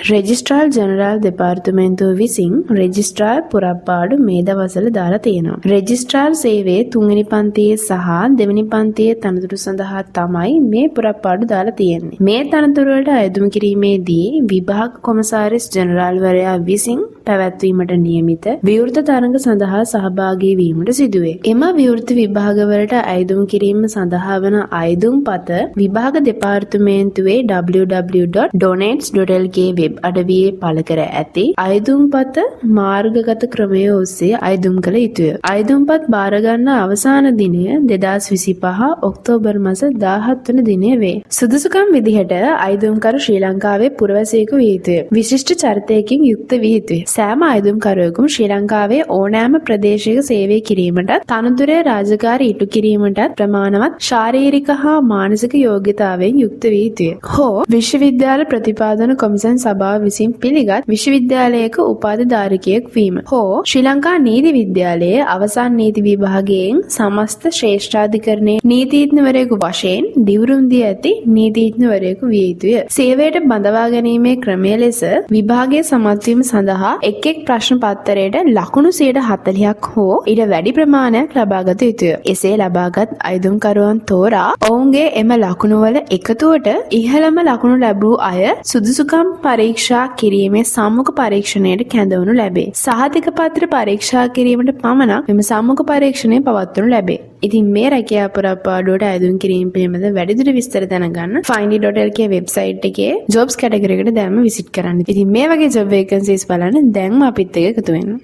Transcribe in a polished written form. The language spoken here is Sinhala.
රෙජිස්ට්‍රාර් ජෙනරාල් දෙපාර්තමේන්තුව විසින් රෙජිස්ට්‍රාර් පුරප්පාඩු මේ දවස්වල දාලා තියෙනවා. රෙජිස්ට්‍රාර් සේවයේ 3 වෙනි පන්තියේ සහ 2 වෙනි පන්තියේ තනතුරු සඳහා තමයි මේ පුරප්පාඩු දාලා තියෙන්නේ. මේ තනතුරු වලට අයදුම් කිරීමේදී විභාග කොමසාරිස් ජෙනරාල්වරයා විසින් පැවැත්වීමට නියමිත විවෘත තරඟ සඳහා සහභාගී වීමට සිදුවේ. එම විවෘත විභාගවලට අයදුම් කිරීම සඳහා වන අයදුම්පත විභාග දෙපාර්තමේන්තුවේ www.donates.lk වෙබ් අඩවියේ පළ කර ඇති අයදුම්පත මාර්ගගත ක්‍රමය ඔස්සේ අයදුම් කළ යුතුය. අයදුම්පත් බාර ගන්න අවසාන දිනය 2025 ඔක්තෝබර් මාස 17 වන දිනය වේ. සුදුසුකම් විදිහට අයදුම්කරු ශ්‍රී ලංකාවේ පුරවැසියෙකු විය යුතුය. විශිෂ්ට චරිතයකින් යුක්ත විය යුතුය. සෑම අයදුම්කරුවෙකුම ශ්‍රී ලංකාවේ ඕනෑම ප්‍රදේශයක සේවය කිරීමටත් තනතුරේ රාජකාරී ඉටු කිරීමටත් ප්‍රමාණවත් ශාරීරික හා මානසික යෝග්‍යතාවයෙන් යුක්ත විය යුතුය. හෝ විශ්වවිද්‍යාල ප්‍රතිපාදන කොමිසම් සභාව විසින් පිළිගත් විශ්වවිද්‍යාලයක උපාධිධාරකයෙක් වීම. හෝ ශ්‍රී ලංකා නීති විද්‍යාලයේ අවසන් නීති විභාගයෙන් සමස්ත ශ්‍රේෂ්ඨාධිකරණයේ නීතිඥවරයෙකු වශයෙන් දිවුරුම් දී ඇති නීතිඥවරයෙකු විය යුතුය. සේවයට බඳවා ගැනීමේ ක්‍රමය ලෙස විභාගයේ සමත් වීම සඳහා එක් ප්‍රශ්න පත්තරයට ලකුණු 40ක් හෝ ඊට වැඩි ප්‍රමාණයක් ලබාගත යුතුය. එසේ ලබාගත් අයදුම්කරුවන් තෝරා ඔවුන්ගේ එම ලකුණු වල එකතුවට ඉහළම ලකුණු ලැබූ අය සුදුසුකම් පරීක්ෂා කිරීමේ සම්මුඛ පරීක්ෂණයට කැඳවනු ලැබේ. සහතික පත්‍ර පරීක්ෂා කිරීමට පමණක් මෙම සම්මුඛ පරීක්ෂණය පවත්වනු ලැබේ. ඉතින් මේ රැකියා පුරප්පාඩුවට අයදුම් කිරීම පිළිබඳ වැඩිදුර විස්තර දැනගන්න findy.lk වෙබ්සයිට් එකේ jobs කැටගරි එකට දැන්ම විසිට් කරන්න. ඉතින් මේ වගේ job vacancies බලන්න දැන්ම අපිත් එක්ක එකතු වෙන්න.